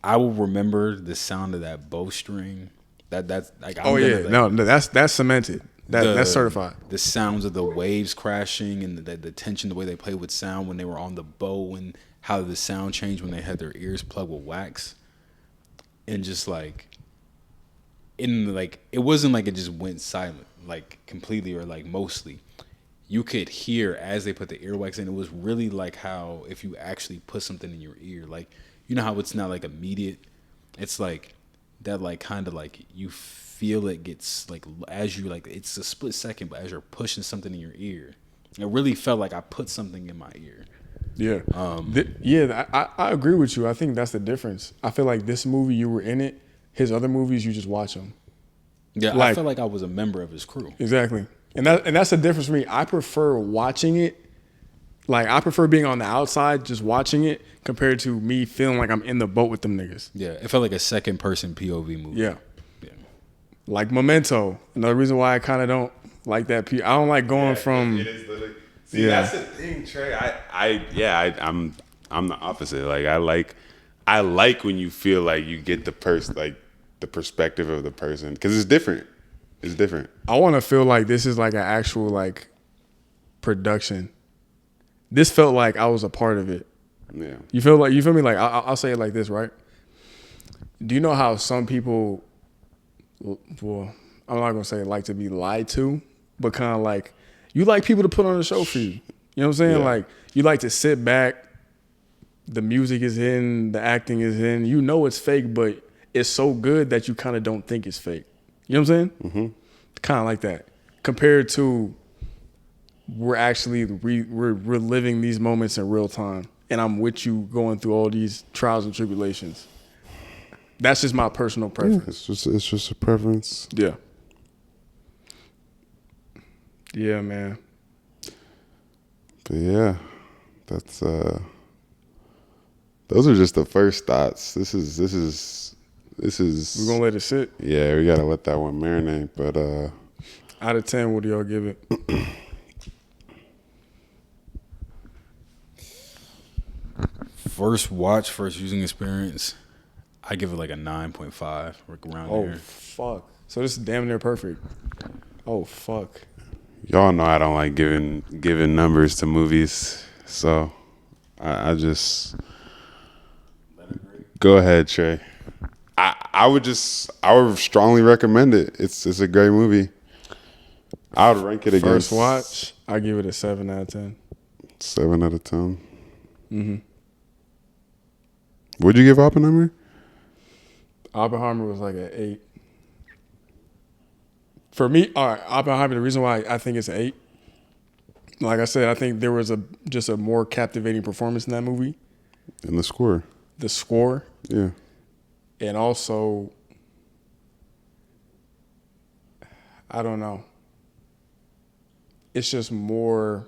Speaker 3: I will remember the sound of that bowstring. That's like
Speaker 1: that's cemented. That's certified.
Speaker 3: The sounds of the waves crashing and the tension, the way they played with sound when they were on the bow, and how the sound changed when they had their ears plugged with wax, and just like it wasn't like it just went silent like completely or like mostly. You could hear as they put the earwax in. It was really like how if you actually put something in your ear, like you know how it's not like immediate. It's like that, like kind of like you feel it gets like as you like it's a split second, but as you're pushing something in your ear, it really felt like I put something in my ear.
Speaker 1: Yeah, I agree with you. I think that's the difference. I feel like this movie you were in it. His other movies you just watch them.
Speaker 3: Yeah,
Speaker 1: like,
Speaker 3: I felt like I was a member of his crew.
Speaker 1: Exactly. And that's the difference for me. I prefer watching it. Like I prefer being on the outside just watching it compared to me feeling like I'm in the boat with them niggas.
Speaker 3: Yeah, it felt like a second person POV movie.
Speaker 1: Yeah. Like Memento. Another reason why I kind of don't like that. I don't like going from.
Speaker 2: It is literally. See, that's the thing, Trey. I'm the opposite. Like I like when you feel like you get the perspective of the person because it's different. It's different.
Speaker 1: I want to feel like this is like an actual like production. This felt like I was a part of it.
Speaker 2: Yeah.
Speaker 1: You feel me? Like I'll say it like this, right? Do you know how some people, well, I'm not gonna say like to be lied to, but kind of like you like people to put on a show for you. You know what I'm saying?
Speaker 2: Yeah.
Speaker 1: Like you like to sit back. The music is in, the acting is in. You know it's fake, but it's so good that you kind of don't think it's fake. You know what I'm saying? Mm-hmm. Kind of like that. Compared to we're actually we're reliving these moments in real time, and I'm with you going through all these trials and tribulations. That's just my personal preference.
Speaker 2: It's just a preference.
Speaker 1: Yeah. Yeah, man.
Speaker 2: But yeah, that's those are just the first thoughts. This is
Speaker 1: We're gonna let it sit.
Speaker 2: Yeah, we gotta let that one marinate. But
Speaker 1: out of 10, what do y'all give it?
Speaker 3: First watch, first using experience, I give it like a 9.5 around
Speaker 1: Oh
Speaker 3: there.
Speaker 1: fuck! So this is damn near perfect. Oh fuck!
Speaker 2: y'all know I don't like giving numbers to movies, so I just go ahead, Trey. I would strongly recommend it. It's a great movie. I would rank it against
Speaker 1: First watch, I give it a 7 out of 10.
Speaker 2: 7 out of 10. Mm-hmm. What'd you give Oppenheimer?
Speaker 1: Oppenheimer was like an 8. For me, all right, Oppenheimer, the reason why I think it's an 8, like I said, I think there was just a more captivating performance in that movie.
Speaker 2: And the score.
Speaker 1: The score.
Speaker 2: Yeah.
Speaker 1: And also, I don't know. It's just more.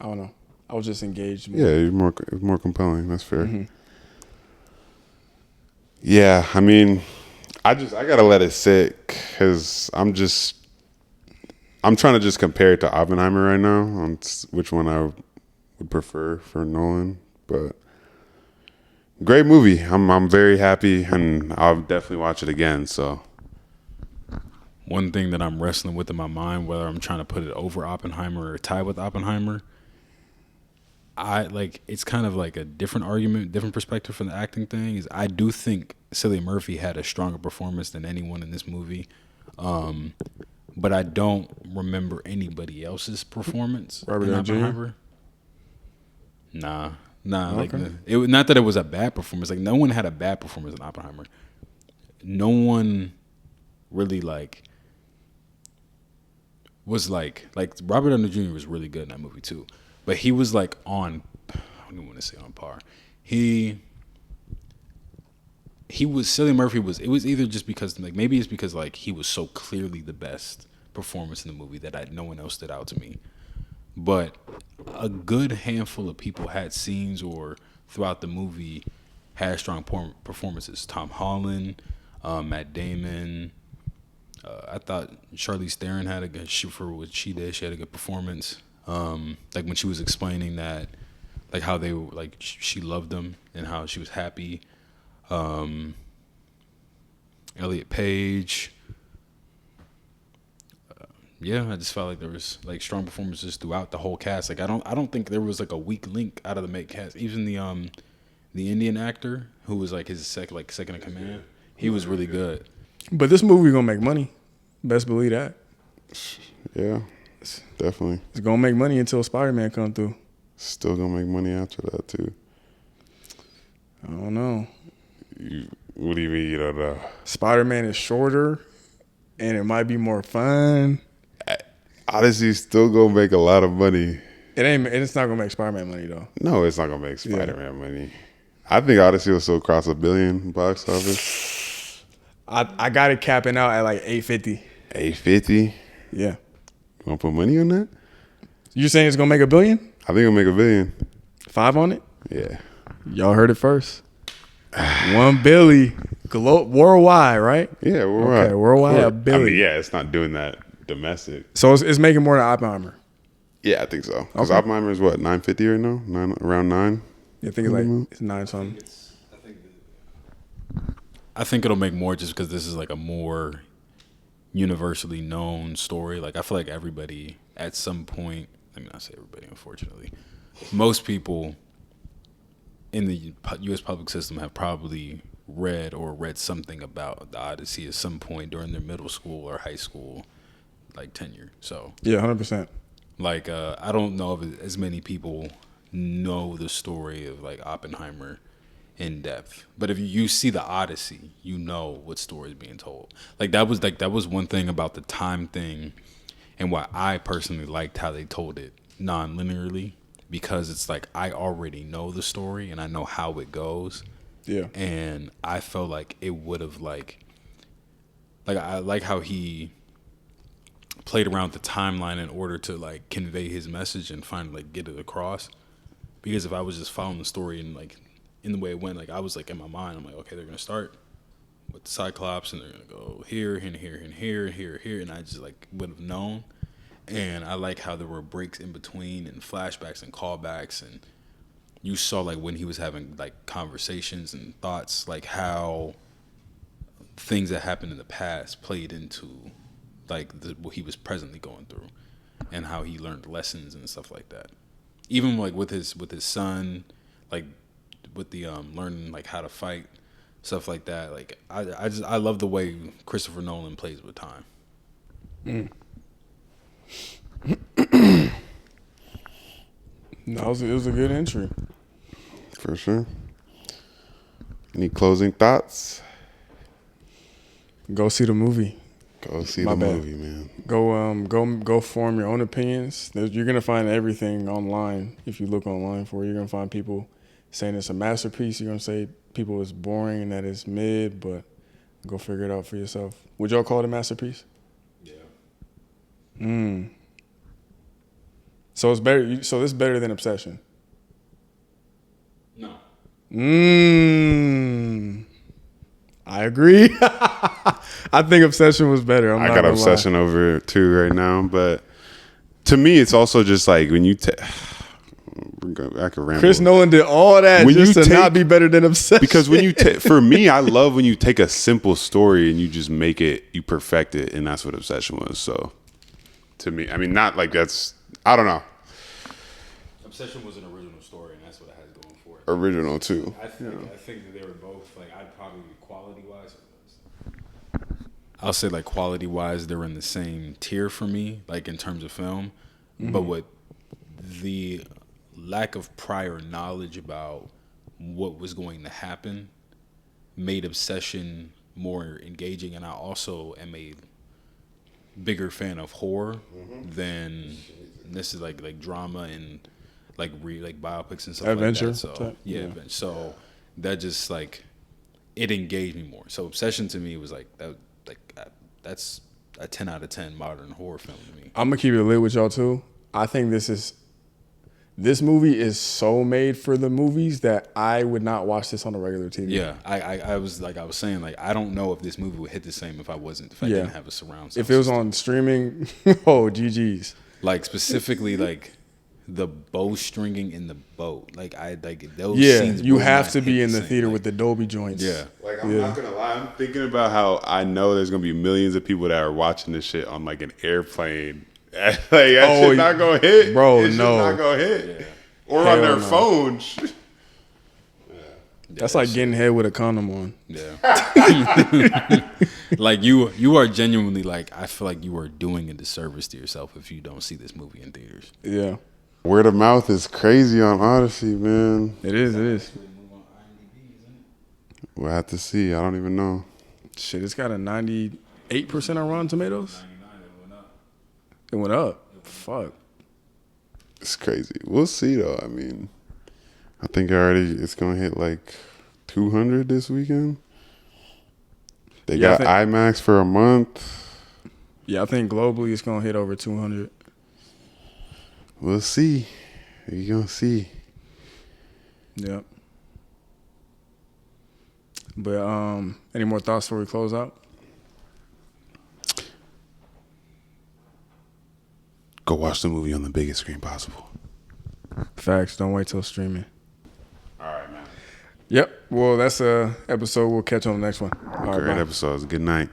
Speaker 1: I don't know. I was just engaged more.
Speaker 2: Yeah, it's more compelling. That's fair. Mm-hmm. Yeah, I mean, I gotta let it sit because I'm trying to just compare it to Oppenheimer right now on which one I would prefer for Nolan. But great movie. I'm very happy, and I'll definitely watch it again. So
Speaker 3: one thing that I'm wrestling with in my mind, whether I'm trying to put it over Oppenheimer or tie with Oppenheimer, it's kind of like a different argument, different perspective from the acting thing. Is I do think Cillian Murphy had a stronger performance than anyone in this movie, but I don't remember anybody else's performance
Speaker 1: Robert
Speaker 3: in
Speaker 1: Downey Jr.?
Speaker 3: Oppenheimer. Nah.
Speaker 1: Okay.
Speaker 3: Like it not that it was a bad performance. Like no one had a bad performance in Oppenheimer. No one really was like Robert Downey Jr. was really good in that movie too. But he was like on, I don't want to say on par. Cillian Murphy was, it was either just because, like, maybe it's because, like, he was so clearly the best performance in the movie that no one else stood out to me. But a good handful of people had scenes or throughout the movie had strong performances. Tom Holland, Matt Damon. I thought Charlize Theron had a good, for what she did, she had a good performance. Like when she was explaining that, like how they were, like she loved them and how she was happy. Elliot Page. Yeah, I just felt like there was like strong performances throughout the whole cast. Like I don't think there was like a weak link out of the main cast. Even the Indian actor who was like his second in command, he was really good.
Speaker 1: But this movie gonna make money. Best believe that.
Speaker 2: Yeah. Definitely.
Speaker 1: It's gonna make money until Spider-Man come through.
Speaker 2: Still gonna make money after that too.
Speaker 1: I don't know.
Speaker 2: What do you mean you don't know?
Speaker 1: Spider-Man is shorter, and it might be more fun.
Speaker 2: Odyssey's still gonna make a lot of money.
Speaker 1: It's not gonna make Spider-Man money though.
Speaker 2: No, it's not gonna make Spider-Man money. I think Odyssey will still cross $1 billion box office.
Speaker 1: I got it capping out at like 850.
Speaker 2: 850.
Speaker 1: Yeah.
Speaker 2: You want to put money on that?
Speaker 1: You saying it's gonna make $1 billion?
Speaker 2: I think it'll make $1 billion.
Speaker 1: 5 on it?
Speaker 2: Yeah.
Speaker 1: Y'all heard it first. $1 billion worldwide, right?
Speaker 2: Yeah, worldwide.
Speaker 1: Okay, worldwide $1 billion.
Speaker 2: I mean, yeah, it's not doing that domestic.
Speaker 1: So it's making more than Oppenheimer.
Speaker 2: Yeah, I think so. Because
Speaker 1: Okay.
Speaker 2: Oppenheimer is what, 950 right now? Around 9?
Speaker 1: Yeah, I think it's like it's 9 something.
Speaker 3: I think it'll make more just because this is like a more universally known story. Like I feel like everybody at some point, I mean, I say everybody, unfortunately, most people in the U.S. public system have probably read something about the Odyssey at some point during their middle school or high school, like tenure. So
Speaker 1: Yeah, 100%.
Speaker 3: like I don't know if as many people know the story of like Oppenheimer in depth, but if you see the Odyssey, you know what story is being told. Like that was one thing about the time thing, and why I personally liked how they told it non-linearly, because it's like I already know the story and I know how it goes.
Speaker 1: Yeah.
Speaker 3: And I felt like it would have like I like how he played around with the timeline in order to like convey his message and finally like get it across. Because if I was just following the story and like in the way it went, like I was like in my mind, I'm like, okay, they're gonna start with the Cyclops and they're gonna go here and here and here and here, and I just like would have known. And I like how there were breaks in between and flashbacks and callbacks, and you saw like when he was having like conversations and thoughts, like how things that happened in the past played into like what he was presently going through, and how he learned lessons and stuff like that. Even like with his son, like with the learning like how to fight, stuff like that. Like I love the way Christopher Nolan plays with time.
Speaker 1: No, it was a good entry.
Speaker 2: For sure. Any closing thoughts?
Speaker 1: Go see the movie.
Speaker 2: Go see
Speaker 1: My
Speaker 2: the
Speaker 1: bad.
Speaker 2: movie, man.
Speaker 1: Go form your own opinions. You're gonna find everything online. If you look online for it, you're gonna find people saying it's a masterpiece. You're gonna say people it's boring and that it's mid, but Go figure it out for yourself. Would y'all call it a masterpiece?
Speaker 3: Yeah.
Speaker 1: So it's better. So this is better than Obsession.
Speaker 3: No.
Speaker 1: I agree. I think Obsession was better.
Speaker 2: I got Obsession over it too right now, but to me, it's also just like when you I could ramble.
Speaker 1: Chris Nolan did all that
Speaker 2: When
Speaker 1: just
Speaker 2: you
Speaker 1: to
Speaker 2: take-
Speaker 1: not be better than Obsession.
Speaker 2: Because when you for me, I love when you take a simple story and you just make it, you perfect it, and that's what Obsession was. So to me, I mean, not like that's, I don't know,
Speaker 3: Obsession was an original story, and that's what it has going for it.
Speaker 2: original too.
Speaker 3: I think that they were both like, I'd probably quality wise. I'll say like quality wise, they're in the same tier for me, like in terms of film. But with the lack of prior knowledge about what was going to happen made Obsession more engaging, and I also am a bigger fan of horror than this is like drama and like biopics and stuff
Speaker 1: Adventure
Speaker 3: like that. So
Speaker 1: type,
Speaker 3: yeah. So that just like it engaged me more. So Obsession to me was like that. That's a 10 out of 10 modern horror film to me.
Speaker 1: I'm gonna keep it lit with y'all too. I think this movie is so made for the movies that I would not watch this on a regular TV.
Speaker 3: Yeah, I was saying, like, I don't know if this movie would hit the same if I didn't have a surround sound
Speaker 1: If it was
Speaker 3: system.
Speaker 1: on streaming, oh GG's.
Speaker 3: Like specifically like the bowstringing in the boat. Like those
Speaker 1: Yeah,
Speaker 3: scenes
Speaker 1: you
Speaker 3: will
Speaker 1: have
Speaker 3: not
Speaker 1: to be
Speaker 3: hit
Speaker 1: in the
Speaker 3: same.
Speaker 1: theater
Speaker 3: Like,
Speaker 1: with the Dolby joints.
Speaker 3: yeah.
Speaker 2: Like, I'm not gonna lie, I'm thinking about how I know there's gonna be millions of people that are watching this shit on like an airplane. Like that shit not gonna hit,
Speaker 1: bro.
Speaker 2: It's
Speaker 1: No,
Speaker 2: just not gonna hit, or
Speaker 1: Hell
Speaker 2: on their
Speaker 1: no.
Speaker 2: phones.
Speaker 1: that's like getting head with a condom on.
Speaker 3: Yeah. Like you are genuinely like, I feel like you are doing a disservice to yourself if you don't see this movie in theaters.
Speaker 1: Yeah,
Speaker 2: Word of mouth is crazy on Odyssey, man.
Speaker 1: it is. It is.
Speaker 2: We'll have to see. I don't even know.
Speaker 1: Shit, it's got a 98% on Rotten Tomatoes. It went up. Fuck.
Speaker 2: It's crazy. We'll see though. I mean, I think it's gonna hit like 200 this weekend. They
Speaker 1: Yeah, I
Speaker 2: got
Speaker 1: think-
Speaker 2: IMAX for a month.
Speaker 1: Yeah, I think globally it's gonna hit over 200.
Speaker 2: We'll see. You gonna see.
Speaker 1: Yep. But any more thoughts before we close out?
Speaker 2: Go watch the movie on the biggest screen possible.
Speaker 1: Facts. Don't wait till streaming.
Speaker 2: All right, man.
Speaker 1: Yep. Well, that's a episode. We'll catch you on the next one. All right,
Speaker 2: Great
Speaker 1: bye.
Speaker 2: episodes. Good night.